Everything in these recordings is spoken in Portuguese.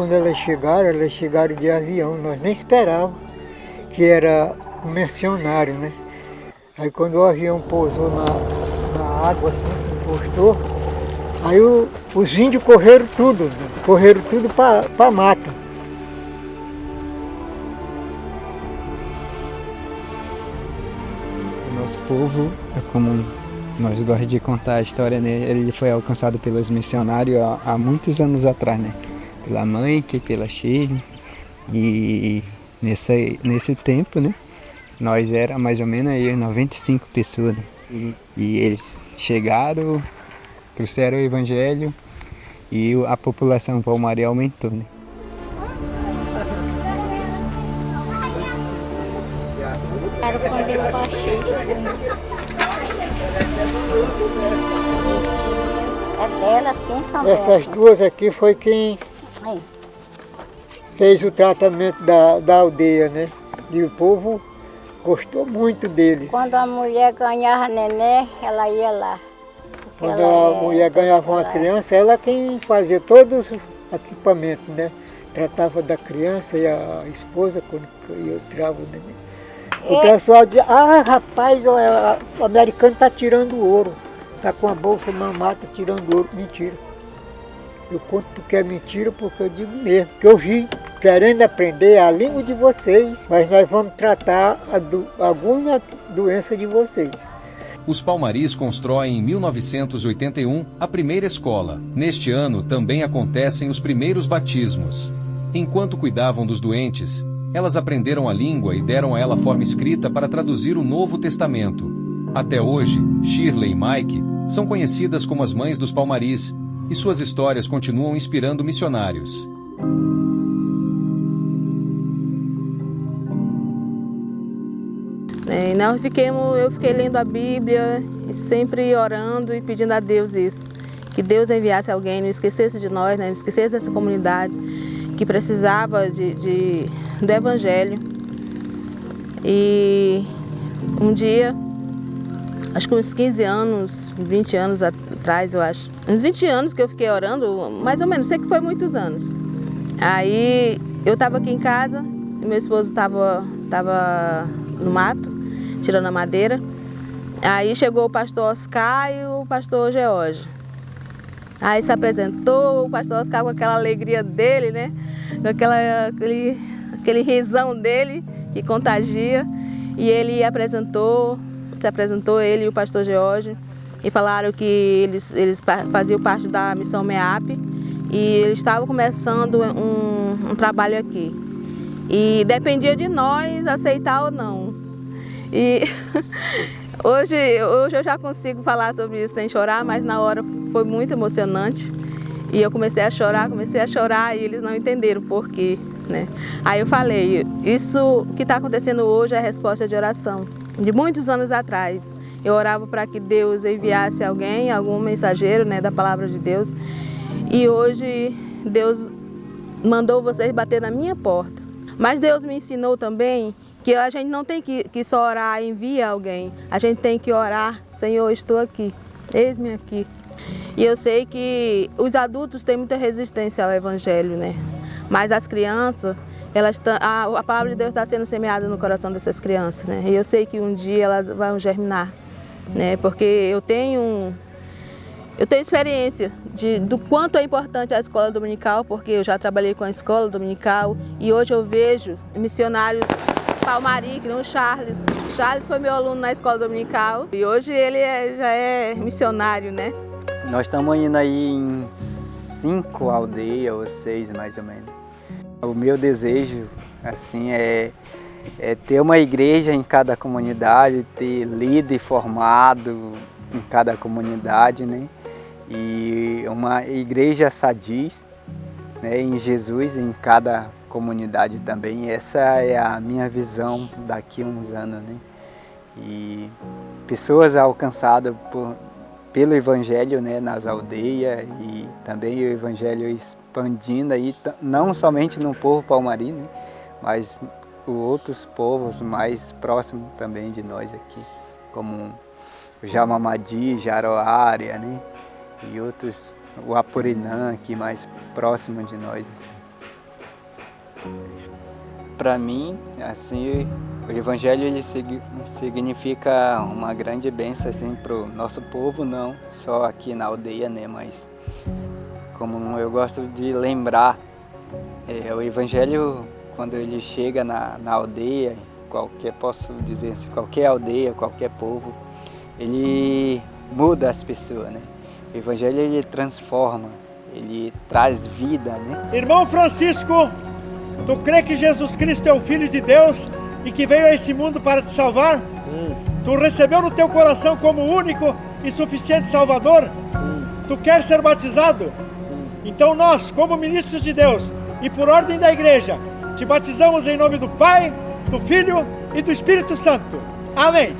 quando elas chegaram de avião, nós nem esperávamos, que era um missionário, né? Aí quando o avião pousou na água, assim, encostou, aí os índios correram tudo para a mata. O nosso povo, é como nós gostamos de contar a história, né? Ele foi alcançado pelos missionários há muitos anos atrás, né? Pela mãe, que pela Shirley. E nesse tempo, né? Nós era mais ou menos aí 95 pessoas, né? E eles chegaram, trouxeram o evangelho e a população palmaria aumentou, né? Era quando eu baixei. É dela assim também. Essas duas aqui foi quem fez o tratamento da aldeia, né? E o povo gostou muito deles. Quando a mulher ganhava neném, ela ia lá. Quando a mulher ganhava uma criança, ela quem fazia todos os equipamentos, né? Tratava da criança e a esposa quando eu tirava o neném. O pessoal dizia, rapaz, o americano está tirando ouro. Está com a bolsa na mata tirando ouro. Mentira. Eu conto porque é mentira, porque eu digo mesmo. Que eu vi querendo aprender a língua de vocês, mas nós vamos tratar alguma doença de vocês. Os Palmaris constroem em 1981 a primeira escola. Neste ano também acontecem os primeiros batismos. Enquanto cuidavam dos doentes, elas aprenderam a língua e deram a ela forma escrita para traduzir o Novo Testamento. Até hoje, Shirley e Mike são conhecidas como as mães dos Palmaris e suas histórias continuam inspirando missionários. Eu fiquei lendo a Bíblia e sempre orando e pedindo a Deus isso. Que Deus enviasse alguém, não esquecesse de nós, né? Não esquecesse dessa comunidade que precisava do Evangelho. E um dia, acho que uns 15 anos, 20 anos atrás, eu acho. Uns 20 anos que eu fiquei orando, mais ou menos, sei que foi muitos anos. Aí eu estava aqui em casa e meu esposo estava no mato, tirando a madeira. Aí chegou o pastor Oscar e o pastor George. Aí se apresentou, o pastor Oscar com aquela alegria dele, né? Com aquele risão dele que contagia. E ele se apresentou ele e o pastor George. E falaram que eles faziam parte da missão MEAP. E eles estavam começando um trabalho aqui. E dependia de nós aceitar ou não. E hoje eu já consigo falar sobre isso sem chorar, mas na hora foi muito emocionante. E eu comecei a chorar e eles não entenderam por quê, né? Aí eu falei, isso que está acontecendo hoje é resposta de oração. De muitos anos atrás, eu orava para que Deus enviasse algum mensageiro, né, da palavra de Deus. E hoje Deus mandou vocês bater na minha porta. Mas Deus me ensinou também que a gente não tem que só orar, envia alguém. A gente tem que orar, Senhor, estou aqui, eis-me aqui. E eu sei que os adultos têm muita resistência ao Evangelho, né? Mas as crianças, a palavra de Deus está sendo semeada no coração dessas crianças, né? E eu sei que um dia elas vão germinar, né? Porque eu tenho experiência do quanto é importante a escola dominical, porque eu já trabalhei com a escola dominical e hoje eu vejo missionários Palmari, que nem o Charles. Charles foi meu aluno na escola dominical e hoje ele já é missionário, né? Nós estamos indo aí em 5 aldeias ou 6 mais ou menos. O meu desejo assim é ter uma igreja em cada comunidade, ter líder formado em cada comunidade, né? E uma igreja sadiz, né, em Jesus em cada comunidade também. Essa é a minha visão daqui a uns anos, né? E pessoas alcançadas pelo Evangelho, né, nas aldeias e também o Evangelho expandindo aí, não somente no povo palmari, né, mas outros povos mais próximos também de nós aqui, como o Jamamadi, Jaroária, né, e outros, o Apurinã aqui mais próximo de nós, assim. Para mim, assim, o Evangelho ele significa uma grande bênção assim, para o nosso povo, não só aqui na aldeia, né? Mas como eu gosto de lembrar, o Evangelho, quando ele chega na aldeia, posso dizer assim, qualquer aldeia, qualquer povo, ele muda as pessoas, né? O Evangelho ele transforma, ele traz vida, né? Irmão Francisco, tu crê que Jesus Cristo é o Filho de Deus e que veio a esse mundo para te salvar? Sim, Tu recebeu no teu coração como único e suficiente Salvador? sim, Tu quer ser batizado? sim. Então nós, como ministros de Deus e por ordem da igreja, te batizamos em nome do Pai, do Filho e do Espírito Santo. Amém.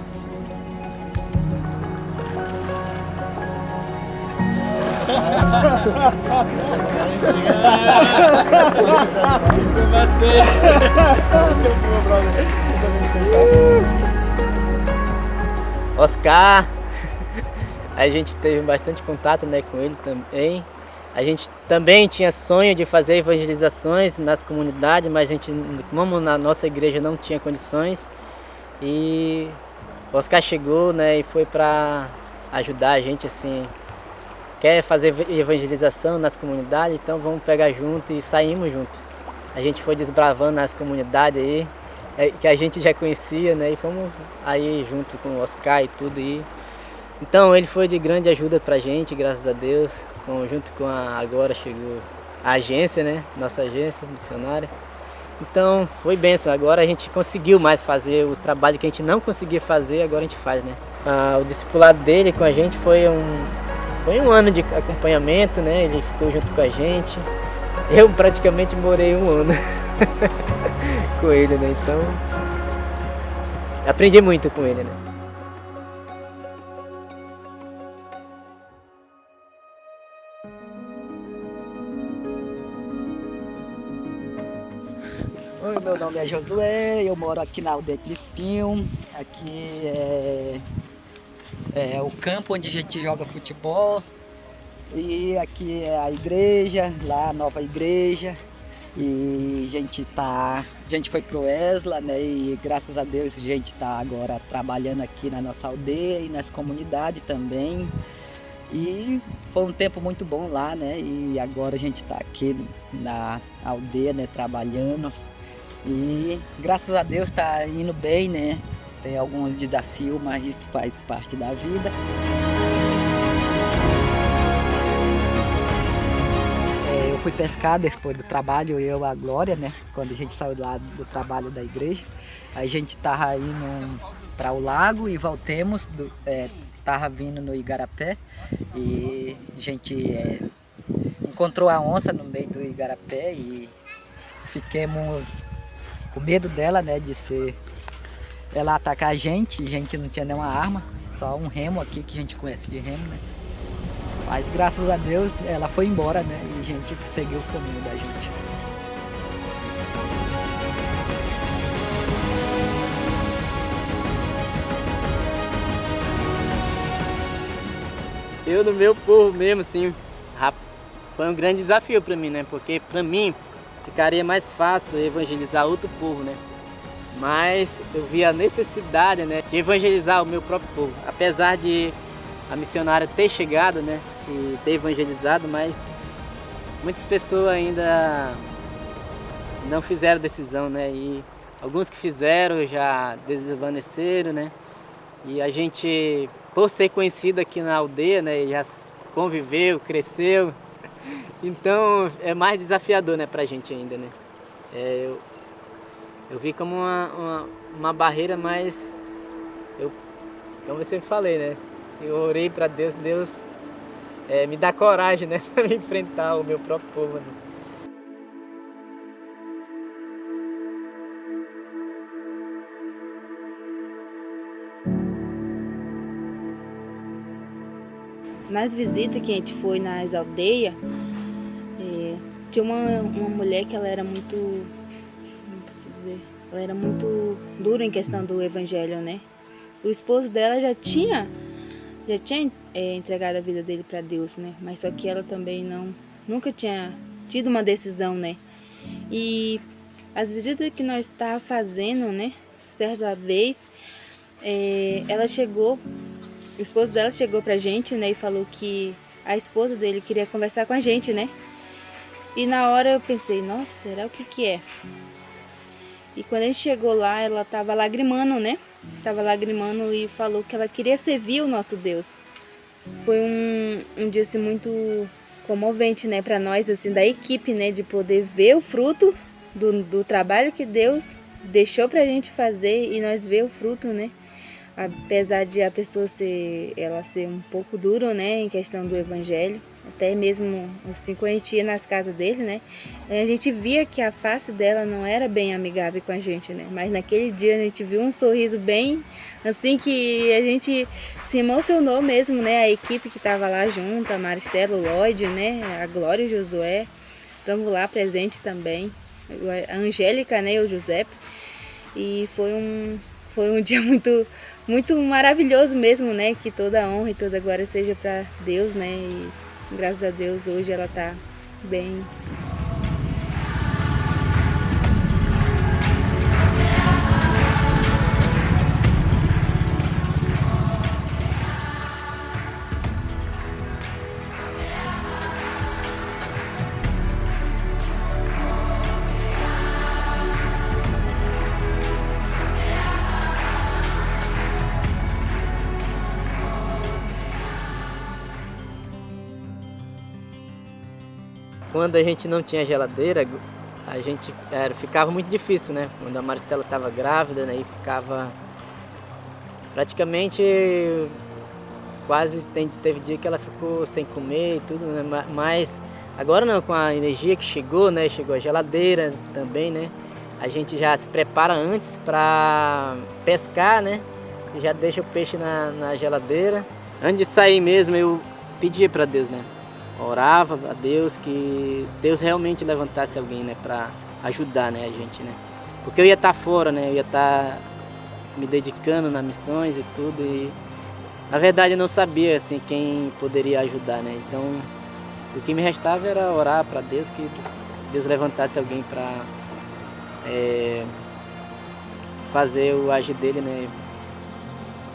Oscar, a gente teve bastante contato, né, com ele também. A gente também tinha sonho de fazer evangelizações nas comunidades, mas a gente, como na nossa igreja não tinha condições, e o Oscar chegou, né, e foi para ajudar a gente, assim, quer fazer evangelização nas comunidades, então vamos pegar junto e saímos junto. A gente foi desbravando nas comunidades aí, que a gente já conhecia, né, e fomos aí junto com o Oscar e tudo aí. Então ele foi de grande ajuda pra gente, graças a Deus. Junto com agora chegou a agência, né? Nossa agência missionária. Então foi bênção. Agora a gente conseguiu mais fazer o trabalho que a gente não conseguia fazer, agora a gente faz, né? O discipulado dele com a gente foi um ano de acompanhamento, né? Ele ficou junto com a gente. Eu praticamente morei um ano com ele, né? Então aprendi muito com ele, né? Oi, meu nome é Josué, eu moro aqui na aldeia de Espinho. Aqui é o campo onde a gente joga futebol. E aqui é a igreja, lá a nova igreja. E a gente foi pro Esla, né? E graças a Deus a gente está agora trabalhando aqui na nossa aldeia e nas comunidades também. E foi um tempo muito bom lá, né? E agora a gente está aqui na aldeia, né? Trabalhando. E graças a Deus está indo bem, né? Tem alguns desafios, mas isso faz parte da vida. Eu fui pescar depois do trabalho, eu e a Glória, né? Quando a gente saiu lá do trabalho da igreja. A gente tava indo para o lago e voltemos, tava vindo no Igarapé e a gente encontrou a onça no meio do Igarapé e ficamos com medo dela, né, ela atacar a gente não tinha nenhuma arma, só um remo aqui que a gente conhece de remo, né? Mas graças a Deus ela foi embora, né, e a gente seguiu o caminho da gente. Eu no meu povo mesmo, assim, foi um grande desafio para mim, né? Porque para mim ficaria mais fácil evangelizar outro povo, né? Mas eu vi a necessidade, né, de evangelizar o meu próprio povo. Apesar de a missionária ter chegado, né, e ter evangelizado, mas muitas pessoas ainda não fizeram decisão, né? E alguns que fizeram já desvaneceram, né? E a gente, por ser conhecido aqui na aldeia, né, já conviveu, cresceu. Então é mais desafiador, né, pra gente ainda, né? Eu vi como uma barreira, mas como eu sempre falei, né? Eu orei para Deus, Deus me dá coragem, né, para me enfrentar o meu próprio povo, né? Nas visitas que a gente foi nas aldeias, tinha uma mulher que ela era muito, como posso dizer, ela era muito dura em questão do evangelho, né? O esposo dela já tinha entregado a vida dele para Deus, né? Mas só que ela também nunca tinha tido uma decisão, né? E as visitas que nós estávamos fazendo, né? Certa vez, ela chegou, o esposo dela chegou pra gente, né? E falou que a esposa dele queria conversar com a gente, né? E na hora eu pensei, nossa, será o que é? E quando a gente chegou lá, ela estava lagrimando, né? Estava lagrimando e falou que ela queria servir o nosso Deus. Foi um dia assim, muito comovente, né, para nós, assim, da equipe, né, de poder ver o fruto do trabalho que Deus deixou pra gente fazer e nós ver o fruto, né? Apesar de a pessoa ser um pouco dura, né, em questão do evangelho, até mesmo assim, quando a gente ia nas casas dele, né, a gente via que a face dela não era bem amigável com a gente, né, mas naquele dia a gente viu um sorriso bem, assim, que a gente se emocionou mesmo, né, a equipe que estava lá junto, a Maristela, o Lloyd, né, a Glória e o Josué, estamos lá presentes também, a Angélica, né, e o José, e foi um dia muito maravilhoso mesmo, né? Que toda a honra e toda a glória seja para Deus, né? E graças a Deus hoje ela tá bem. Quando a gente não tinha geladeira, a gente ficava muito difícil, né? Quando a Maristela estava grávida, né? E ficava praticamente quase teve dia que ela ficou sem comer e tudo, né? Mas agora não, com a energia que chegou, né? Chegou a geladeira também, né? A gente já se prepara antes para pescar, né? Já deixa o peixe na geladeira. Antes de sair mesmo, eu pedia para Deus, né? Orava a Deus que Deus realmente levantasse alguém, né, para ajudar, né, a gente, né? Porque eu ia estar fora, né? Eu ia estar me dedicando nas missões e tudo e na verdade eu não sabia assim quem poderia ajudar, né? Então, o que me restava era orar para Deus que Deus levantasse alguém para fazer o agir dele, né?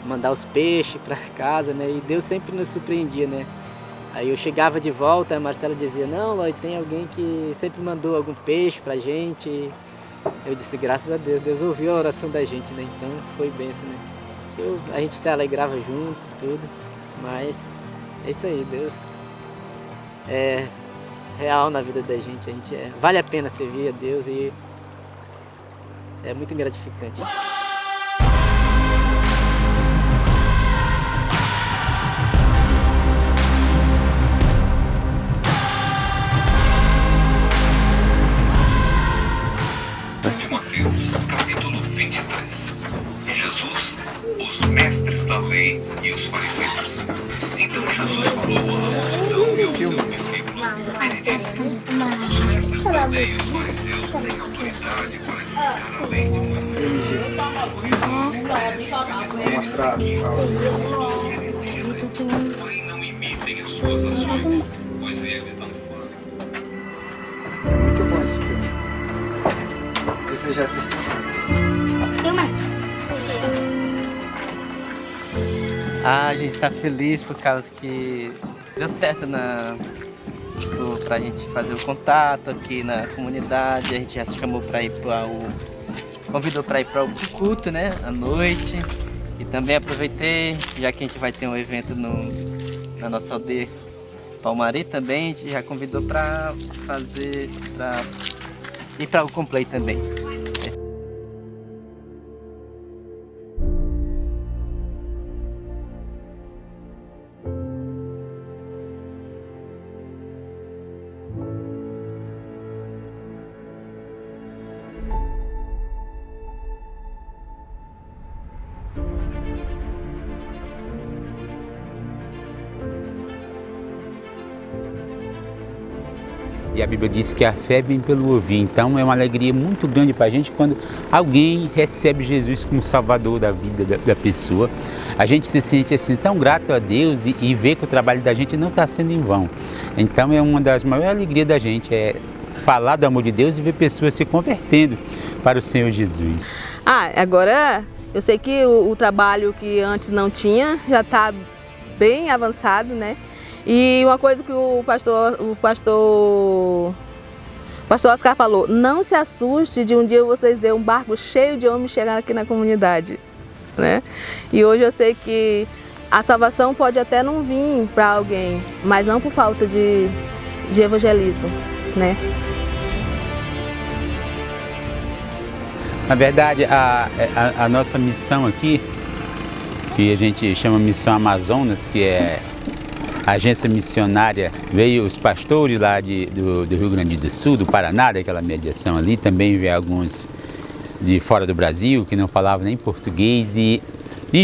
Mandar os peixes para casa, né? E Deus sempre nos surpreendia, né? Aí eu chegava de volta, a Maristela dizia, não, Lloyd, tem alguém que sempre mandou algum peixe pra gente. Eu disse, graças a Deus, Deus ouviu a oração da gente, né? Então foi bênção, né? A gente se alegrava junto, tudo, mas é isso aí, Deus é real na vida da gente, vale a pena servir a Deus e é muito gratificante. Capítulo 23. Jesus, os mestres da lei e os fariseus. Então Jesus falou à multidão e aos seus discípulos. Ele disse, os mestres da lei e os fariseus têm autoridade para explicar a lei de Moisés. Eles dizem, porém não imitem as suas ações, pois eles não foram. É muito bom esse filme. Você já assistiu? A gente está feliz por causa que deu certo pra gente fazer o contato aqui na comunidade. A gente já se chamou para ir convidou para ir para o culto, né, à noite. E também aproveitei, já que a gente vai ter um evento na nossa aldeia Palmari também, a gente já convidou para ir para o Complay também. E a Bíblia diz que a fé vem pelo ouvir, então é uma alegria muito grande para a gente quando alguém recebe Jesus como Salvador da vida da pessoa. A gente se sente assim tão grato a Deus e vê que o trabalho da gente não está sendo em vão. Então é uma das maiores alegrias da gente, é falar do amor de Deus e ver pessoas se convertendo para o Senhor Jesus. Agora eu sei que o trabalho que antes não tinha já está bem avançado, né? E uma coisa que o pastor Oscar falou: não se assuste de um dia vocês verem um barco cheio de homens chegar aqui na comunidade, né? E hoje eu sei que a salvação pode até não vir para alguém, mas não por falta de evangelismo, né? Na verdade, a nossa missão aqui, que a gente chama Missão Amazonas, que é a agência missionária, veio os pastores lá do Rio Grande do Sul, do Paraná, daquela mediação ali, também veio alguns de fora do Brasil, que não falavam nem português, e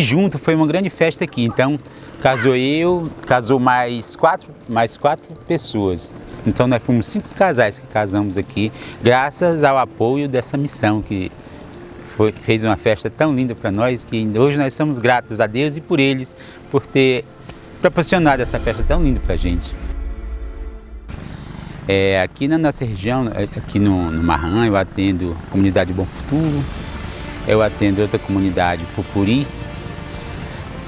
junto foi uma grande festa aqui. Então, casou mais quatro pessoas. Então nós fomos 5 casais que casamos aqui, graças ao apoio dessa missão, que fez uma festa tão linda para nós, que hoje nós somos gratos a Deus e por eles, por ter proporcionado essa festa tão linda para a gente. Aqui na nossa região, aqui no Marrã, eu atendo a comunidade Bom Futuro, eu atendo outra comunidade, Pupuri,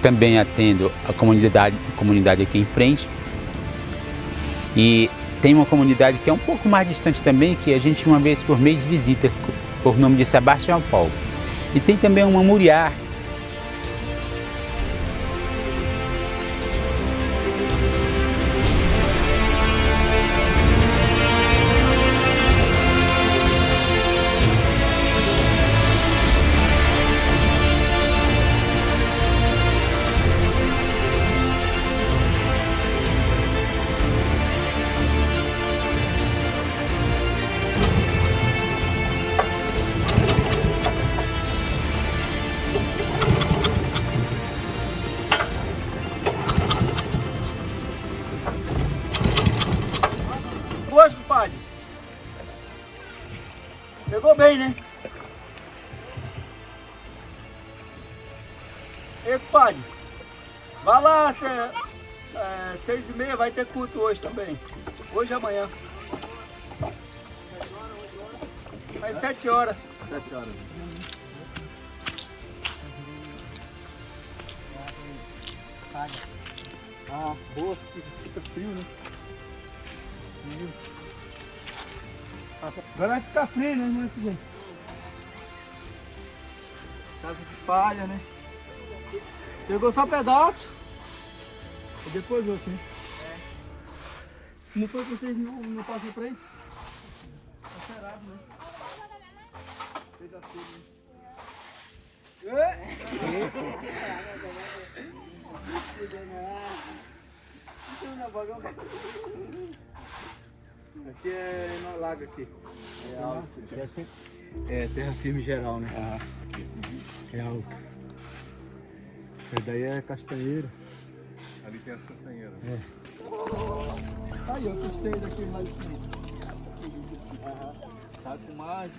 também atendo a comunidade aqui em frente, e tem uma comunidade que é um pouco mais distante também, que a gente uma vez por mês visita, por nome de Sebastião Paulo. E tem também uma Muriá. Boas, compadre. Pegou bem, né? Ei, compadre. Vai lá, 6h30, vai ter culto hoje também. Hoje e amanhã. Às 7 horas. 7 horas. Boa, fica frio, né? Agora vai ficar frio, né? Não é, casa de palha, né? Pegou só um pedaço. E depois outro, né? Se não foi que vocês não passam pra aí? Tá cerrado, né? Fez assim, aqui é no lago aqui. É alto. É terra firme geral, né? É alto. Essa daí é castanheira. Ali tem as castanheiras. Aí eu gostei daquele lá de cima. Tá com mais de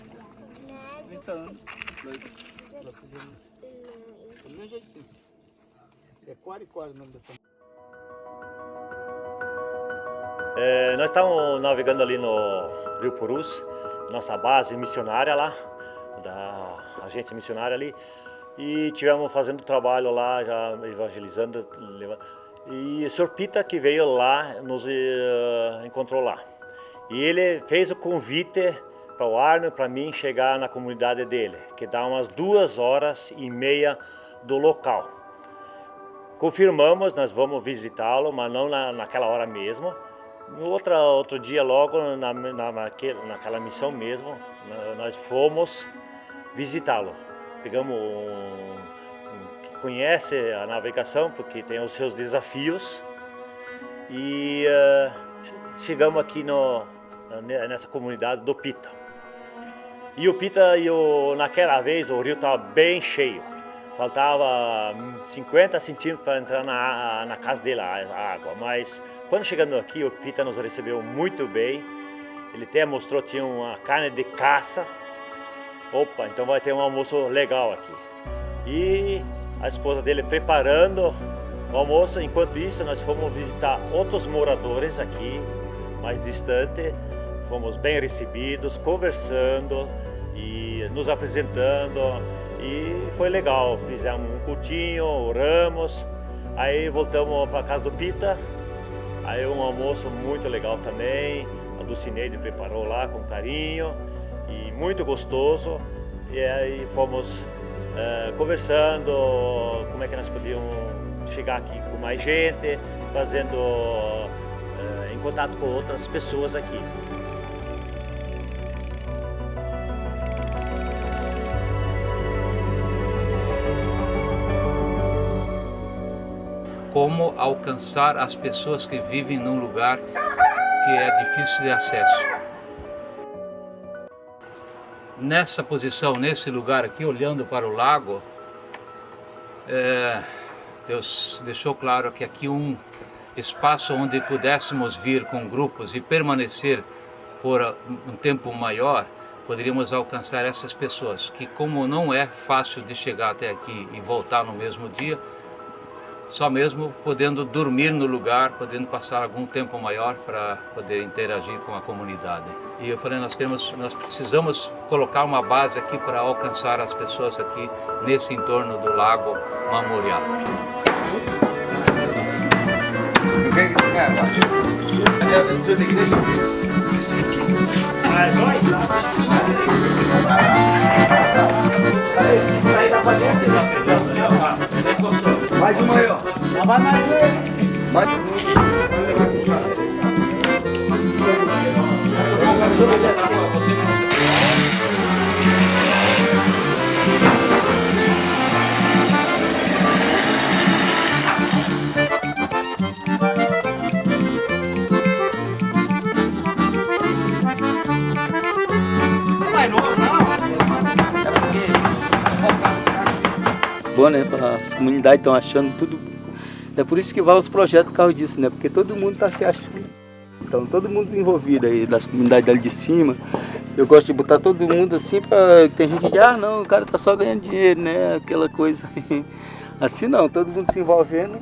30 anos. Do mesmo jeito. É Quariquara o nome dessa. Nós estamos navegando ali no Rio Purus, nossa base missionária lá, da agência missionária ali, e tivemos fazendo trabalho lá, já evangelizando, e o Sr. Pita que veio lá, nos encontrou lá. E ele fez o convite para o Arno e para mim chegar na comunidade dele, que dá umas 2h30 do local. Confirmamos, nós vamos visitá-lo, mas não naquela hora mesmo. No outro dia, logo naquela missão mesmo, nós fomos visitá-lo. Pegamos que conhece a navegação, porque tem os seus desafios, e chegamos aqui nessa comunidade do Pita. E o Pita, naquela vez, o rio estava bem cheio. Faltava 50 centímetros para entrar na casa dele a água, mas quando chegando aqui o Pita nos recebeu muito bem. Ele até mostrou que tinha uma carne de caça. Opa, então vai ter um almoço legal aqui. E a esposa dele preparando o almoço. Enquanto isso nós fomos visitar outros moradores aqui, mais distante. fomos bem recebidos, conversando e nos apresentando, e foi legal. Fizemos um cultinho, oramos, aí voltamos para a casa do Pita, aí um almoço muito legal também, a Dulcineide preparou lá com carinho e muito gostoso, e aí fomos conversando como é que nós podíamos chegar aqui com mais gente, fazendo em contato com outras pessoas aqui. Como alcançar as pessoas que vivem num lugar que é difícil de acesso. Nessa posição, nesse lugar aqui, olhando para o lago, Deus deixou claro que aqui um espaço onde pudéssemos vir com grupos e permanecer por um tempo maior, poderíamos alcançar essas pessoas, que como não é fácil de chegar até aqui e voltar no mesmo dia, só mesmo podendo dormir no lugar, podendo passar algum tempo maior para poder interagir com a comunidade. E eu falei, nós precisamos colocar uma base aqui para alcançar as pessoas aqui nesse entorno do Lago Mamoriá. Mais uma aí, ó. Vai mais um. Mais bom, né? As comunidades estão achando tudo. É por isso que vai os projetos por causa disso, né? Porque todo mundo está se achando. Então todo mundo envolvido aí, das comunidades ali de cima. Eu gosto de botar todo mundo assim para. Tem gente que diz, ah não, o cara tá só ganhando dinheiro, né? Aquela coisa. Assim não, todo mundo se envolvendo.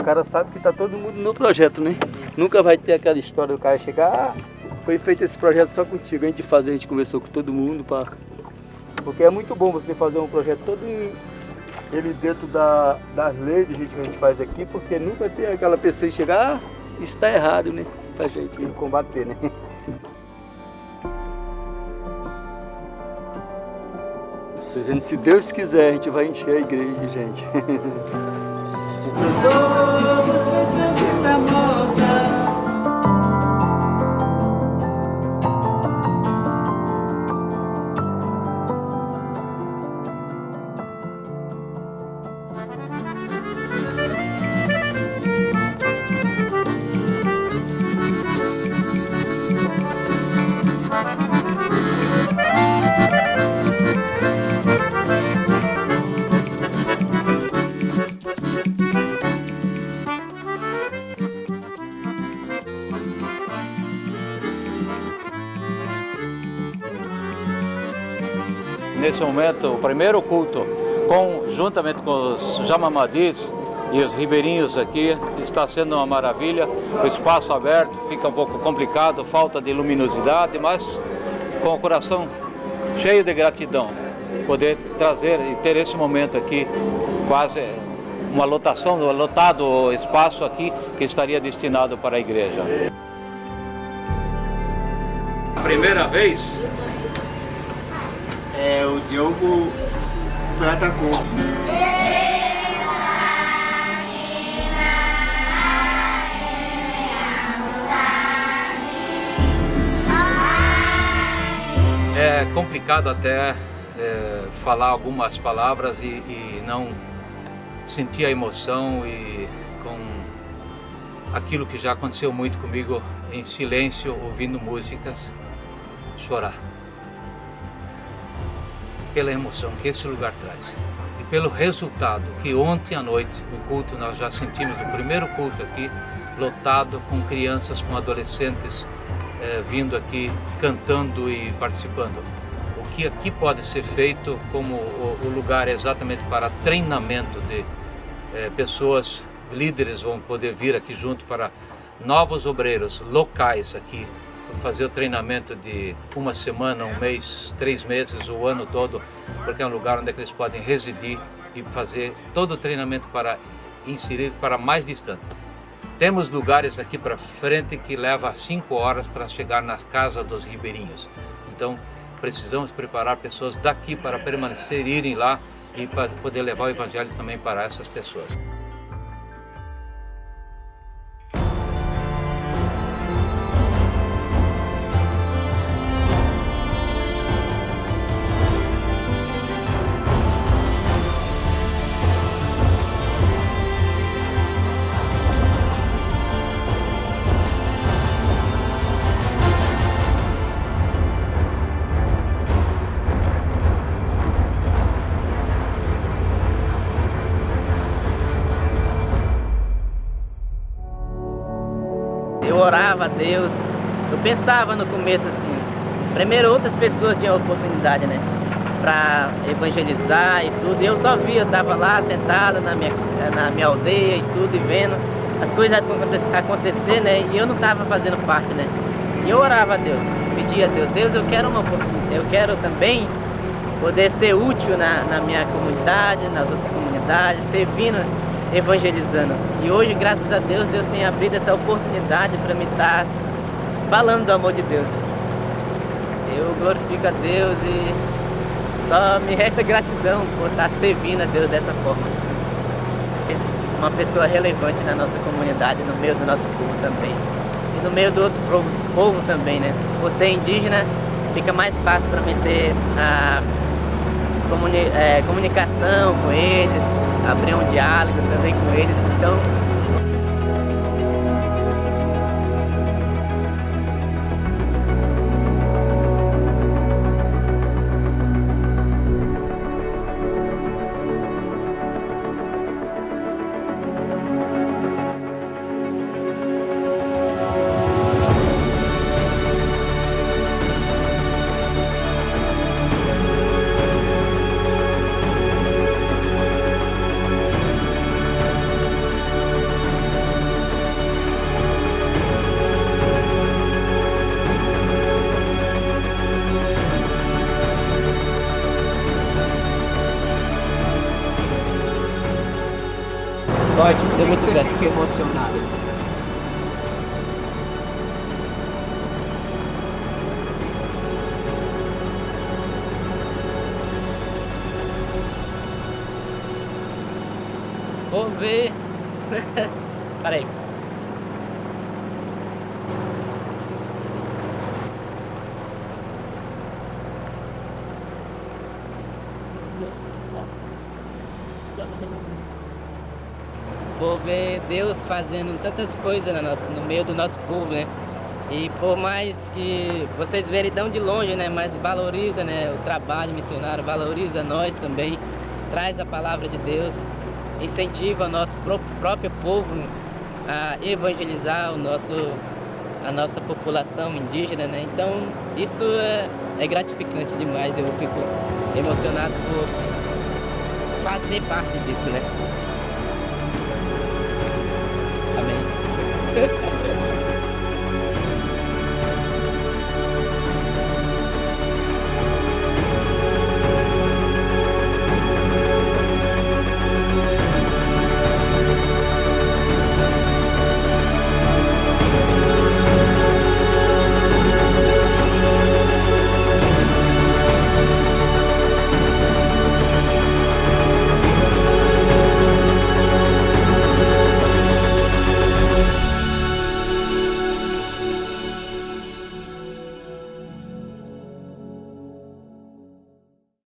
O cara sabe que tá todo mundo no projeto, né? Nunca vai ter aquela história do cara chegar, foi feito esse projeto só contigo. A gente conversou com todo mundo. Porque é muito bom você fazer um projeto todo ele dentro das leis do jeito que a gente faz aqui, porque nunca tem aquela pessoa que chegar, isso está errado, né? Pra gente combater, né? Tô dizendo, se Deus quiser, a gente vai encher a igreja, gente. Nesse momento, o primeiro culto, juntamente com os Jamamadis e os ribeirinhos aqui, está sendo uma maravilha. O espaço aberto fica um pouco complicado, falta de luminosidade, mas com o coração cheio de gratidão, poder trazer e ter esse momento aqui, quase uma lotação, lotado espaço aqui que estaria destinado para a igreja. Primeira vez? O Diogo atacou. É complicado até falar algumas palavras e não sentir a emoção e com aquilo que já aconteceu muito comigo em silêncio, ouvindo músicas, chorar. Pela emoção que esse lugar traz e pelo resultado que ontem à noite no culto nós já sentimos o primeiro culto aqui lotado com crianças, com adolescentes vindo aqui cantando e participando. O que aqui pode ser feito como o lugar exatamente para treinamento de pessoas, líderes vão poder vir aqui junto para novos obreiros locais aqui fazer o treinamento de uma semana, um mês, 3 meses, o ano todo, porque é um lugar onde eles podem residir e fazer todo o treinamento para inserir para mais distante. Temos lugares aqui para frente que leva 5 horas para chegar na casa dos ribeirinhos. Então, precisamos preparar pessoas daqui para permanecer, irem lá e para poder levar o evangelho também para essas pessoas. Eu orava a Deus, eu pensava no começo assim, primeiro outras pessoas tinham oportunidade, né, para evangelizar e tudo, e eu só via, eu estava lá sentado na minha aldeia e tudo, e vendo as coisas acontecer, né, e eu não estava fazendo parte, né, e eu orava a Deus, pedia a Deus, Deus, eu quero uma oportunidade, eu quero também poder ser útil na minha comunidade, nas outras comunidades, servindo, evangelizando. E hoje, graças a Deus, Deus tem abrido essa oportunidade para me estar falando do amor de Deus. Eu glorifico a Deus e só me resta gratidão por estar servindo a Deus dessa forma. Uma pessoa relevante na nossa comunidade, no meio do nosso povo também. E no meio do outro povo também, né? Por ser indígena, fica mais fácil para mim ter a comunicação com eles, abrir um diálogo também com eles. Então, Totti, você fica emocionado. vou ver. Peraí. Vou ver Deus fazendo tantas coisas no meio do nosso povo, né? E por mais que vocês verem de longe, né? Mas valoriza, né? O trabalho missionário, valoriza nós também, traz a palavra de Deus, incentiva o nosso próprio povo a evangelizar a nossa população indígena, né? Então isso é gratificante demais, eu fico emocionado por fazer parte disso, né?